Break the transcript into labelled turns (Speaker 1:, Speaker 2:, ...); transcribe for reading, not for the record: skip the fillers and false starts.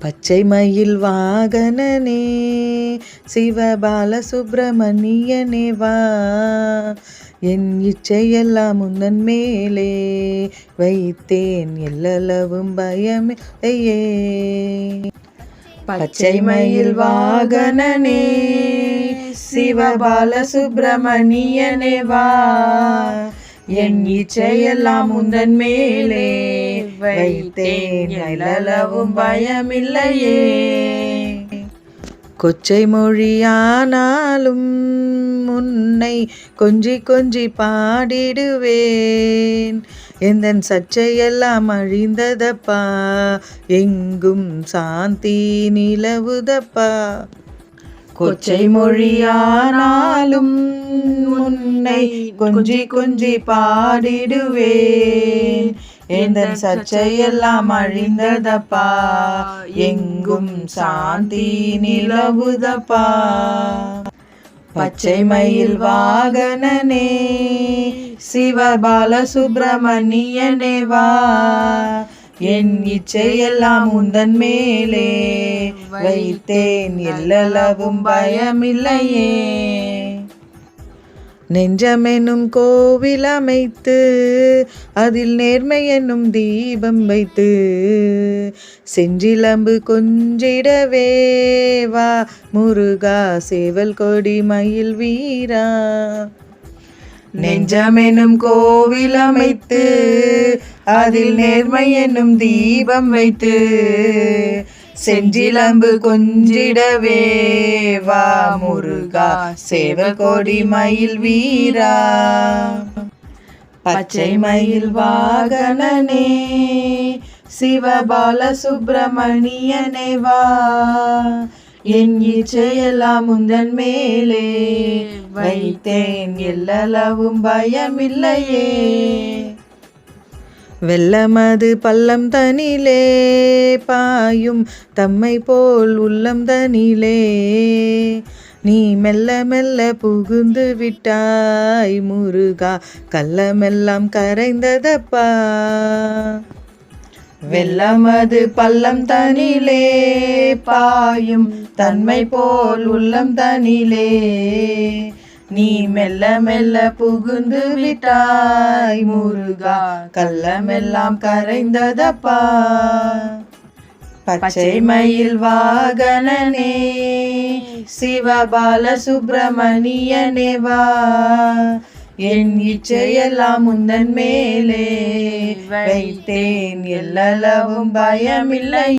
Speaker 1: பச்சை மயில் வாகனனே சிவபால சுப்பிரமணியனே வா, என் இச்சையெல்லாம் உந்தன் மேலே வைத்தேன், எல்லளவும் பயமில்லையே. பச்சை மயில் வாகனனே சிவபால சுப்பிரமணியனே வா, என் இச்சையெல்லாம் உந்தன் மேலே வைத்தேன், எல்லளவும் பயமில்லையே. கொச்சை மொழியானாலும் உன்னை கொஞ்சி கொஞ்சி பாடிடுவேன், எந்தன் சர்ச்சையெல்லாம் அழிந்ததப்பா, எங்கும் சாந்தி நிலவுதப்பா. கொச்சை மொழியானாலும் உன்னை கொஞ்சி கொஞ்சி பாடிடுவேன், எந்தன் சர்ச்சையெல்லாம் அழிந்ததப்பா, எங்கும் சாந்தி நிலவுதப்பா. பச்சை மயில் வாகனனே சிவபால சுப்பிரமணியனே வா, என் இச்சையெல்லாம் உந்தன் மேலே வைத்தேன், எல்லளவும் பயமில்லையே. நெஞ்சமெனும் கோவில் அமைத்து அதில் நேர்மை என்னும் தீபம் வைத்து, செஞ்சிலம்பு கொஞ்சிடவே வா முருகா சேவல் கொடி மயில் வீரா. நெஞ்சமெனும் கோவில் அமைத்து அதில் நேர்மை என்னும் தீபம் வைத்து, செஞ்சிலம்பு கொஞ்சிடவே வா முருகா சேவல் கொடி மயில் வீரா. பச்சை மயில் வாகனனே சிவபால சுப்பிரமணியனே வா, என் இச்சையெல்லாம் உந்தன் மேலே வைத்தேன், எல்லளவும் பயமில்லையே. வெள்ளமது பள்ளம் தனிலே பாயும் தம்மை போல் உள்ளம் தனிலே, நீ மெல்ல மெல்ல புகுந்து விட்டாய் முருகா, கள்ளமெல்லாம் கரைந்ததப்பா. வெள்ளமது பள்ளம் தனிலே பாயும் தன்மை போல் உள்ளம் தனிலே, நீ மெல்ல மெல்ல புகுந்து விட்டாய் முருகா, கள்ளமெல்லாம் கரைந்ததப்பா. பச்சை மயில் வாகனனே சிவபால சுப்பிரமணியனே வா, என் இச்சையெல்லாம் உந்தன் மேலே வைத்தேன், எல்லளவும் பயமில்லை.